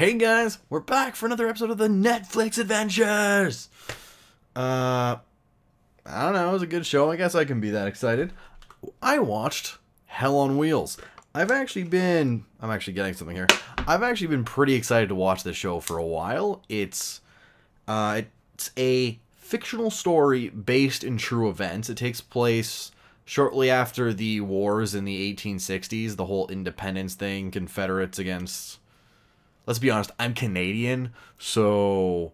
Hey guys, we're back for another episode of the Netflix Adventures! I don't know, it was a good show. I guess I can be that excited. I watched Hell on Wheels. I'm actually getting something here. I've actually been pretty excited to watch this show for a while. It's a fictional story based in true events. It takes place shortly after the wars in the 1860s, the whole independence thing, Confederates against... Let's be honest, I'm Canadian, so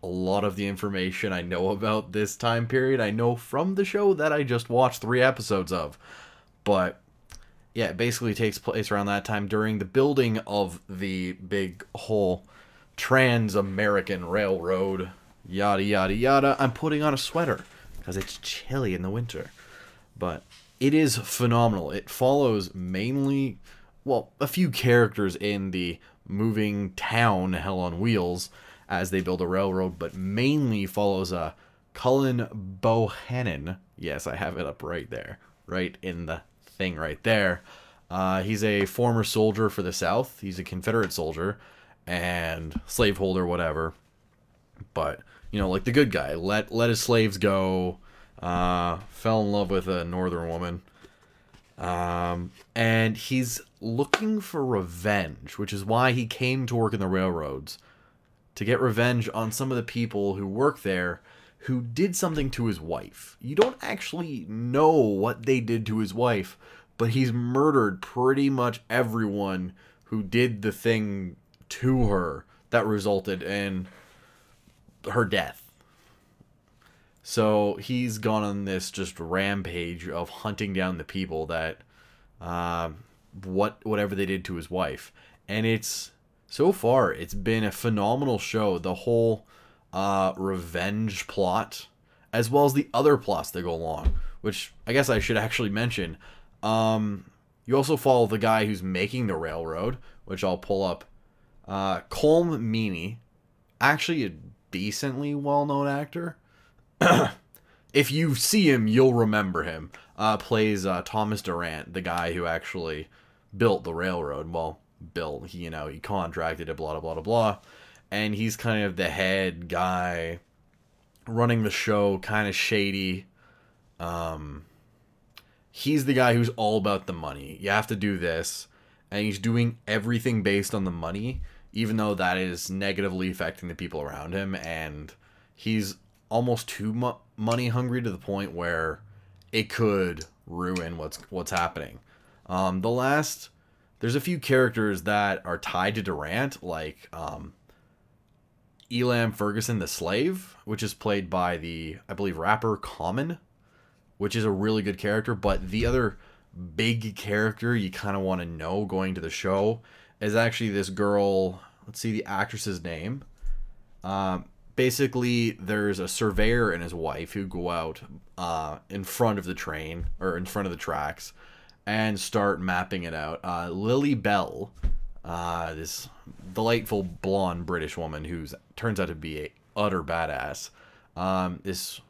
a lot of the information I know about this time period, I know from the show that I just watched 3 episodes of. But, yeah, it basically takes place around that time during the building of the big whole Trans-American Railroad, yada yada yada. I'm putting on a sweater, because it's chilly in the winter. But it is phenomenal. It follows mainly, well, a few characters in the moving town Hell on Wheels as they build a railroad, but mainly follows Cullen Bohannon. Yes, I have it up right there, right in the thing right there. He's a former soldier for the South. He's a Confederate soldier and slaveholder, whatever. But, you know, like the good guy, let his slaves go, fell in love with a northern woman. And he's looking for revenge, which is why he came to work in the railroads, to get revenge on some of the people who work there who did something to his wife. You don't actually know what they did to his wife, but he's murdered pretty much everyone who did the thing to her that resulted in her death. So he's gone on this just rampage of hunting down the people that, whatever they did to his wife. And so far, it's been a phenomenal show. The whole revenge plot, as well as the other plots that go along, which I guess I should actually mention. You also follow the guy who's making the railroad, which I'll pull up. Colm Meaney, actually a decently well-known actor. If you see him, you'll remember him. Plays Thomas Durant, the guy who actually built the railroad. Well, built, he contracted it, blah, blah, blah, blah. And he's kind of the head guy running the show, kind of shady. He's the guy who's all about the money. You have to do this. And he's doing everything based on the money, even though that is negatively affecting the people around him. And he's almost too money hungry to the point where it could ruin what's happening. There's a few characters that are tied to Durant, like Elam Ferguson the slave, which is played by the, I believe, rapper Common, which is a really good character. But the other big character you kind of want to know going to the show is actually this girl. Let's see the actress's name. Basically, there's a surveyor and his wife who go out in front of the train, or in front of the tracks, and start mapping it out. Lily Bell, this delightful blonde British woman who turns out to be a utter badass. This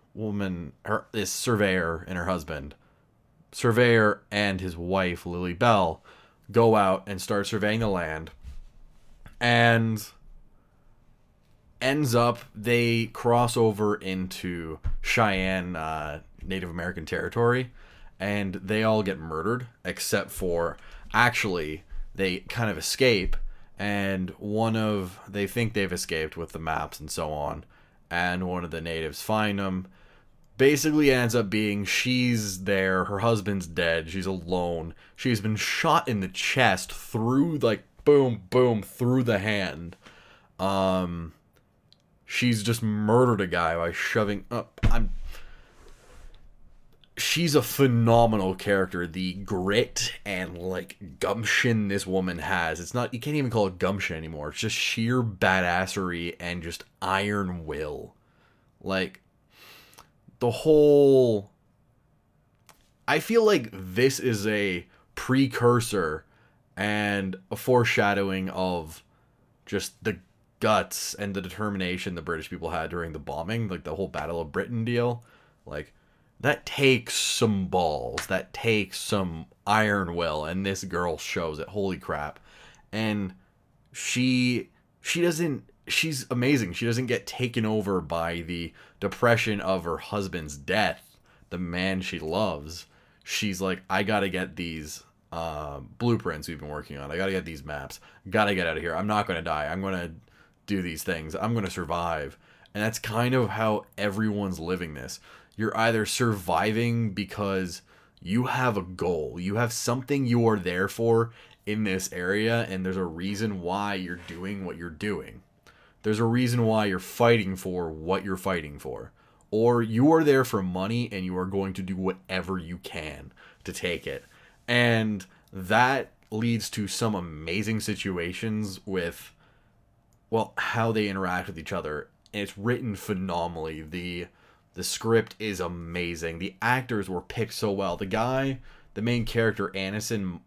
surveyor and her husband, surveyor and his wife, Lily Bell, go out and start surveying the land, and ends up they cross over into Cheyenne Native American territory, and they all get murdered except for, actually, they kind of escape, and they think they've escaped with the maps and so on, and one of the natives find them. Basically ends up being, she's there, her husband's dead, she's alone, she's been shot in the chest through, like, boom boom, through the hand. She's just murdered a guy by shoving up. She's a phenomenal character. The grit and, like, gumption this woman has. It's not, you can't even call it gumption anymore. It's just sheer badassery and just iron will. Like, the whole... I feel like this is a precursor and a foreshadowing of just the guts and the determination the British people had during the bombing, like the whole Battle of Britain deal. Like, that takes some balls, that takes some iron will, and this girl shows it. Holy crap. And she she's amazing. She doesn't get taken over by the depression of her husband's death, the man she loves. She's like, I gotta get these blueprints we've been working on. I gotta get these maps. Gotta get out of here. I'm not gonna die. I'm gonna do these things. I'm gonna survive. And that's kind of how everyone's living this. You're either surviving because you have a goal. You have something you are there for in this area, and there's a reason why you're doing what you're doing. There's a reason why you're fighting for what you're fighting for. Or you are there for money, and you are going to do whatever you can to take it. And that leads to some amazing situations with, well, how they interact with each other. And it's written phenomenally. The script is amazing. The actors were picked so well. The guy, the main character, Anson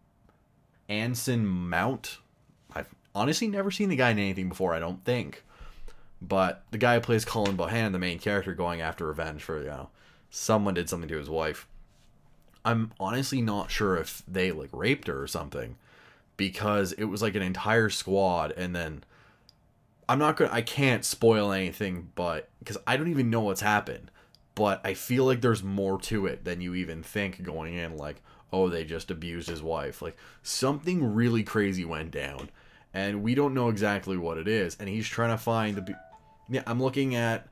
Mount. I've honestly never seen the guy in anything before, I don't think. But the guy who plays Colin Bohan, the main character, going after revenge for, you know, someone did something to his wife. I'm honestly not sure if they, like, raped her or something. Because it was like an entire squad, and then I can't spoil anything, but because I don't even know what's happened. But I feel like there's more to it than you even think going in. Like, oh, they just abused his wife. Like, something really crazy went down, and we don't know exactly what it is. And he's trying to find the. Yeah, I'm looking at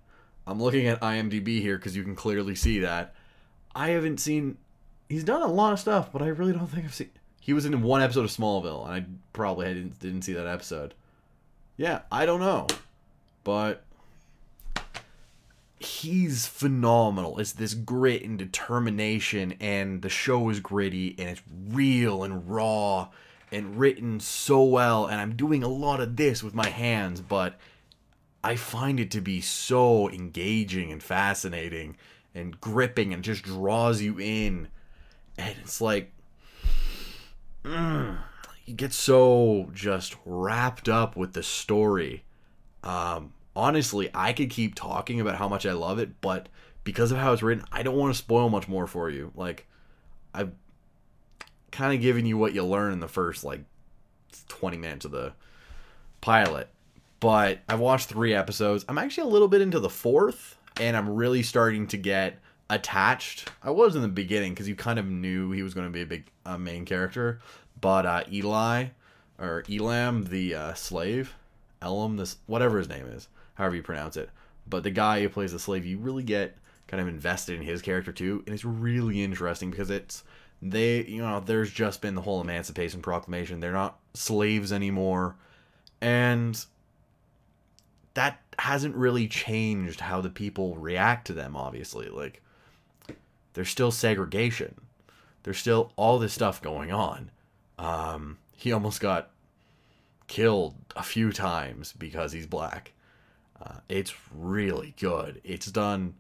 IMDb here because you can clearly see that. I haven't seen. He's done a lot of stuff, but I really don't think I've seen. He was in one episode of Smallville, and I probably didn't see that episode. Yeah, I don't know, but he's phenomenal. It's this grit and determination, and the show is gritty, and it's real and raw and written so well, and I'm doing a lot of this with my hands, but I find it to be so engaging and fascinating and gripping and just draws you in, and it's like, you get so just wrapped up with the story. Honestly, I could keep talking about how much I love it, but because of how it's written, I don't want to spoil much more for you. Like, I've kind of given you what you learn in the first, like, 20 minutes of the pilot. But I've watched 3 episodes. I'm actually a little bit into the 4th, and I'm really starting to get attached. I was in the beginning, because you kind of knew he was going to be a big main character. But Elam, the slave, Elam, this whatever his name is, however you pronounce it. But the guy who plays the slave, you really get kind of invested in his character too, and it's really interesting because there's just been the whole Emancipation Proclamation. They're not slaves anymore, and that hasn't really changed how the people react to them. Obviously, like, there's still segregation. There's still all this stuff going on. He almost got killed a few times because he's black. It's really good. It's done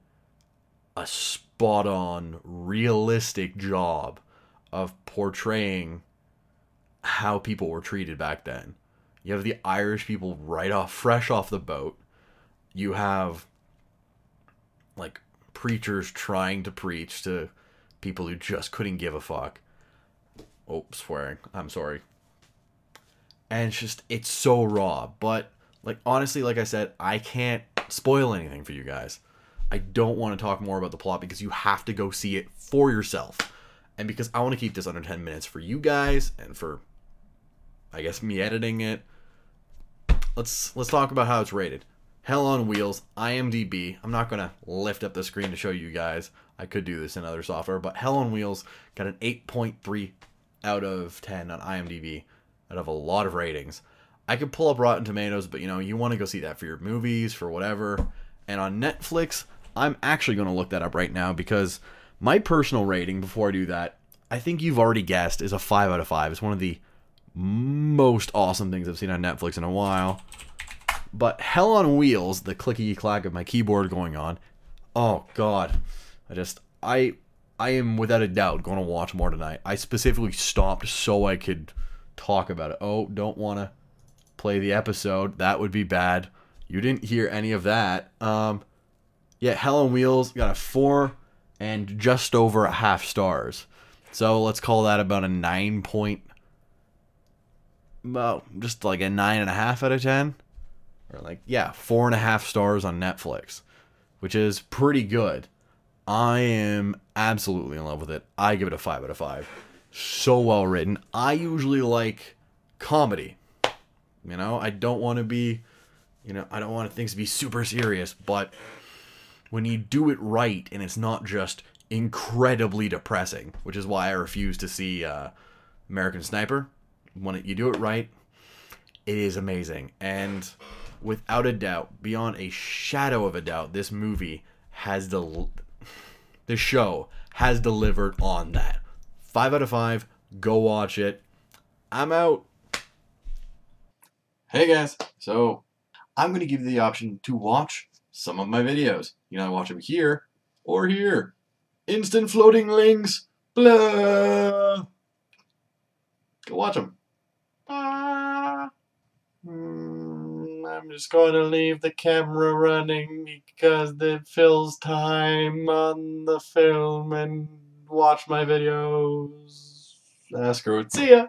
a spot-on, realistic job of portraying how people were treated back then. You have the Irish people fresh off the boat. You have, like, preachers trying to preach to people who just couldn't give a fuck. Oh, swearing. I'm sorry. And it's so raw. But, like, honestly, like I said, I can't spoil anything for you guys. I don't want to talk more about the plot because you have to go see it for yourself. And because I want to keep this under 10 minutes for you guys and for, I guess, me editing it. Let's talk about how it's rated. Hell on Wheels, IMDb. I'm not going to lift up the screen to show you guys. I could do this in other software. But Hell on Wheels got an 8.3 out of 10 on IMDb out of a lot of ratings. I could pull up Rotten Tomatoes, but, you know, you want to go see that for your movies, for whatever. And on Netflix, I'm actually going to look that up right now because my personal rating, before I do that, I think you've already guessed, is a 5 out of 5. It's one of the most awesome things I've seen on Netflix in a while. But Hell on Wheels, the clicky-clack of my keyboard going on, oh, God. I am without a doubt going to watch more tonight. I specifically stopped so I could talk about it. Oh, don't want to play the episode. That would be bad. You didn't hear any of that. Yeah, Hell on Wheels got a 4 and just over a half stars. So let's call that about a 9 point... Well, just like a 9.5 out of 10. or like, yeah, 4.5 stars on Netflix, which is pretty good. I am absolutely in love with it. I give it a 5 out of 5. So well written. I usually like comedy. You know, I don't want to be, I don't want things to be super serious, but when you do it right and it's not just incredibly depressing, which is why I refuse to see American Sniper. When you do it right, it is amazing. And without a doubt, beyond a shadow of a doubt, this movie has the show has delivered on that. 5 out of 5. Go watch it. I'm out. Hey guys, so I'm going to give you the option to watch some of my videos. You know, I watch them here or here. Instant floating links. Blah. Go watch them. I'm just going to leave the camera running because it fills time on the film and watch my videos. Screw it. See ya.